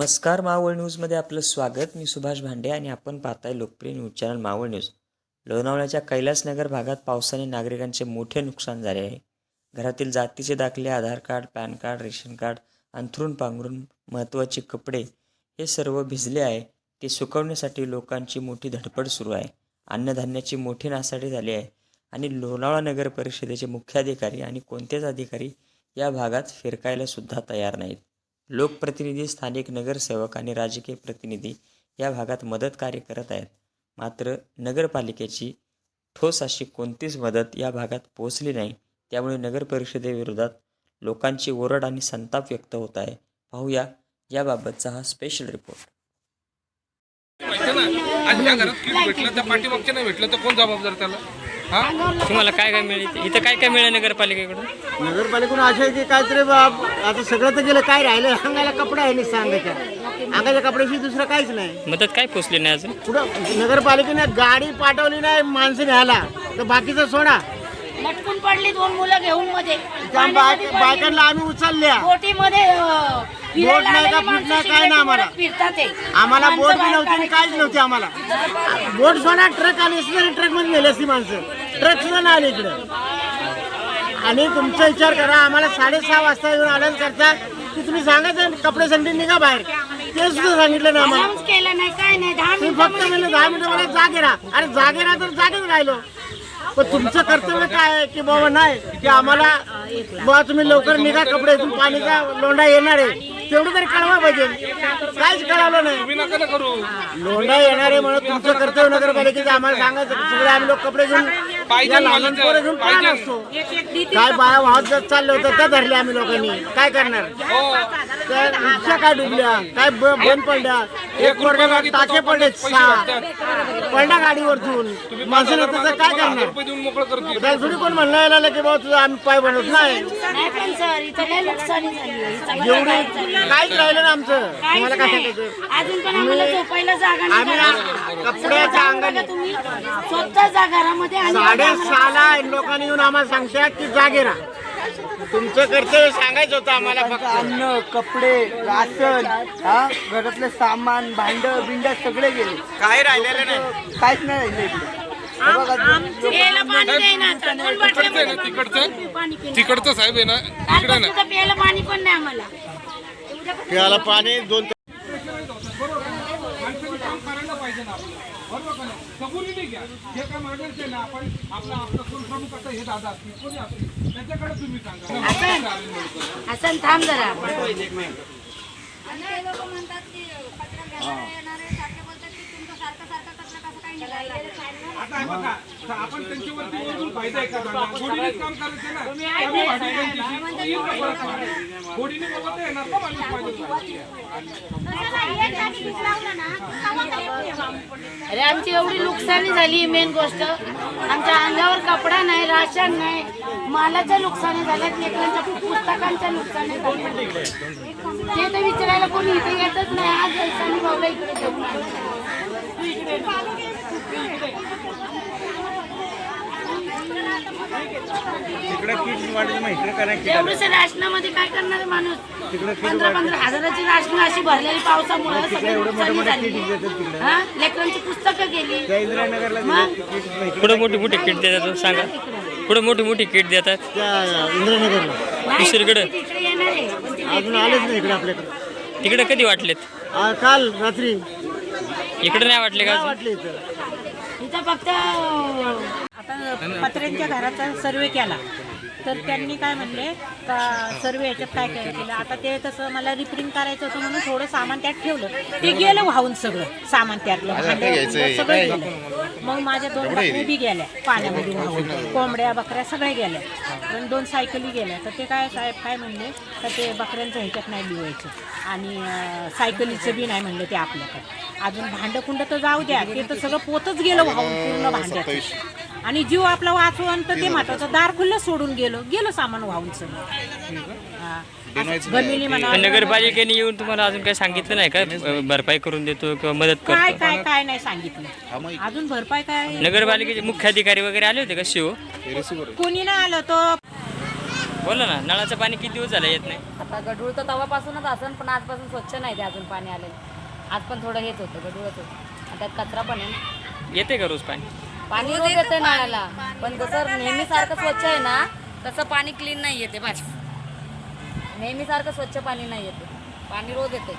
नमस्कार, मावळ न्यूजमध्ये आपलं स्वागत. मी सुभाष भांडे आणि आपण पाहताय लोकप्रिय न्यूज चॅनल मावळ न्यूज. लोणावळ्याच्या कैलासनगर भागात पावसाने नागरिकांचे मोठे नुकसान झाले आहे. घरातील जातीचे दाखले, Aadhaar card, PAN card, ration card, अंथरूण पांघरूण, महत्त्वाचे कपडे हे सर्व भिजले आहे. ते सुकवण्यासाठी लोकांची मोठी धडपड सुरू आहे. अन्नधान्याची मोठी नासाडी झाली आहे आणि लोणावळा नगर परिषदेचे मुख्याधिकारी आणि कोणतेच अधिकारी या भागात फिरकायला सुद्धा तयार नाहीत. लोकप्रतिनिधी, स्थानिक नगरसेवक आणि राजकीय प्रतिनिधी या भागात मदत कार्य करत आहेत. मात्र नगरपालिकेची ठोस अशी कोणतीच मदत या भागात पोहोचली नाही. त्यामुळे नगर परिषदेविरोधात लोकांची ओरड आणि संताप व्यक्त होत आहे. पाहूया याबाबतचा हा स्पेशल रिपोर्ट. आणि ह्या घरात किती भेटलं तर पाठीमागच्या नाही भेटलं तर कोण जबाबदार त्याला? तुम्हाला काय काय मिळेल इथं? काय काय मिळेल नगरपालिकेकडून? नगरपालिकेकडून असं आहे की काहीतरी आता सगळं तर गेलं, काय राहिलं? अंगाला कपडा आहे नाही, सांगायच्या अंगाच्या कपड्याशी दुसरं काहीच नाही. मदत काय पोचली नाही अजून? पुढं नगरपालिकेने गाडी पाठवली नाही माणसं न्यायला, तर बाकीचं सोडा. लटकून पडली दोन मुलं घेऊन मध्ये बायकांना आम्ही उचलल्या. बोटीमध्ये बोट नाही का फुट नाही काय ना आम्हाला. फिरतात आम्हाला बोट बी नव्हती आणि काहीच नव्हती आम्हाला. बोट सोडा, ट्रक आली असती तरी ट्रक मध्ये नेली असती माणसं. ट्रक सुद्धा नाही आले इकडे. आणि तुमचा विचार करा, आम्हाला 6:30 वाजता येऊन आल्याच करता की तुम्ही सांगायचं कपडे संडी निघा बाहेर. ते सुद्धा सांगितलं नाही आम्हाला. केलं नाही, काय नाही. 10 तुम्ही फक्त म्हणलं 10 मिनिटं मला जागे राहा. अरे जागे राहा तर जागेच राहिलो. पण तुमचं कर्तव्य काय आहे की बाबा नाही की आम्हाला बाबा तुम्ही लवकर निघा, कपडे इथून पाणीचा लोंढा येणार आहे तेवढं तरी कळवा पाहिजे. काहीच कळवलं नाही. लोंढा येणार आहे म्हणून तुमचं कर्तव्य नगरपालिकेचं आम्हाला सांगायचं. सगळे आम्ही लोक कपडे घेऊन लहान पोरं घेऊन पाहत असतो. काय बाया वाहत जात चालले होते त्या धरले आम्ही लोकांनी. काय करणार? त्या रिक्षा काय डुबल्या, काय बंद पडल्या. एक वर्गाला टाके पडले 6 पडला गाडीवरतून. माणसाने त्याचं काय करणार? थोडी कोण म्हणलं यायला की बाबा तुझं आम्ही पाय बनवत नाही. पण सर इथं लय नुकसानी झाली. जेवढे काहीच राहिलं ना आमचं. तुम्हाला काय सांगायचं? अजून पण आम्हाला झोपायला जागा नाही. आम्ही कपड्याच्या अंगाने तुम्ही स्वतःच्या घरामध्ये 6:30 लोकांनी येऊन आम्हाला सांगतात की जागे राहा. तुमचं कर्तव्य सांगायचं होतं आम्हाला. फक्त अन्न, कपडे, राशन, घरातले सामान, भांड बिंड सगळे गेले. काही राहिलेलं नाही. काहीच नाही राहिले इकडे. प्यायला पाणी नाही ना. तिकडचं साहेब आहे ना, इकडे ना प्यायला पाणी पण नाही आम्हाला. प्यायला पाणी 2 हसन थांब जरा. आता बघा आपण त्यांच्यावरती वरून फायदा आहे का? गोडीनेच काम करायचं ना. आम्ही भाजी त्यांच्याशी गोडीने बाबा येणार का माणूस पाहिजे. अरे आमची एवढी नुकसानी झाली. मेन गोष्ट आमच्या अंगावर कपडा नाही, राशन नाही, मालाच्या नुकसानी झाल्यात, लेकरांच्या पुस्तकांच्या नुकसानी झाल्या. ते तर विचारायला कोणी इथे येतच नाही. आज जैसानी भाऊला इकडे घेऊन आलं. एवढंच राशनामध्ये काय करणार माणूस? 15-15 हजाराची राशन अशी भरलेली पावसामुळे सगळी नुकसानी झाली. लेकरांची पुस्तकं गेली. पुढे मोठी किट देतात सांगा. पुढे मोठी किट देतात इंद्रनगरला. दुसरीकडे तिकडे येणार आहे. अजून आलेच नाही इकडे आपल्याकडे. तिकडे कधी वाटलेत? काल रात्री इकडे नाही वाटले का? वाटले इथं. इथं फक्त आता पत्र्यांच्या घराचा सर्वे केला तर त्यांनी काय म्हणले का सर्वे ह्याच्यात काय काय केलं. आता ते तसं मला रिपेरिंग करायचं होतं म्हणून थोडं सामान त्यात ठेवलं. ते गेलं वाहून सगळं सामान त्यातलं सगळं गेलं. मग माझ्या 2 बकऱ्या बी गेल्या पाण्यामध्ये वाहून. कोंबड्या बकऱ्या सगळ्या गेल्या. पण 2 सायकली गेल्या. तर ते काय साहेब काय म्हणले तर ते बकऱ्यांचं ह्याच्यात नाही लिवायचं आणि सायकलीचं बी नाही म्हणलं ते आपल्याकडे. अजून भांडं कुंड तर जाऊ द्या, ते तर सगळं पोतच गेलं वाहून पूर्ण भांड्यात. आणि जीव आपला वाचवून तर ते महत्वाचं. दार खुल्लं सोडून गेलं सामान वाहून सगळं. नगरपालिकेने येऊन तुम्हाला अजून काही सांगितलं नाही का भरपाई करून देतो किंवा मदत करतो? काय नाही सांगितलं अजून. भरपाई काय? नगरपालिकेचे मुख्याधिकारी वगैरे आले होते का? शिव कोणी नाही आलं. तो बोला ना, नळाचं पाणी किती दिवस झालं येत नाही? आता गढूळ तर तवापासूनच असन, पण आजपासून स्वच्छ नाही ते अजून पाणी आलेलं. आज पण थोडं हेच होतं, गढूळच होतं. आणि त्यात कचरा पण आहे ना. येते का रोज पाणी? पाणी रोज येते नळाला, पण जसं नेहमीसारखं स्वच्छ आहे ना तसं पाणी क्लीन नाही येते. बस नेहमीसारखं स्वच्छ पाणी नाही येते, पाणी रोज येते.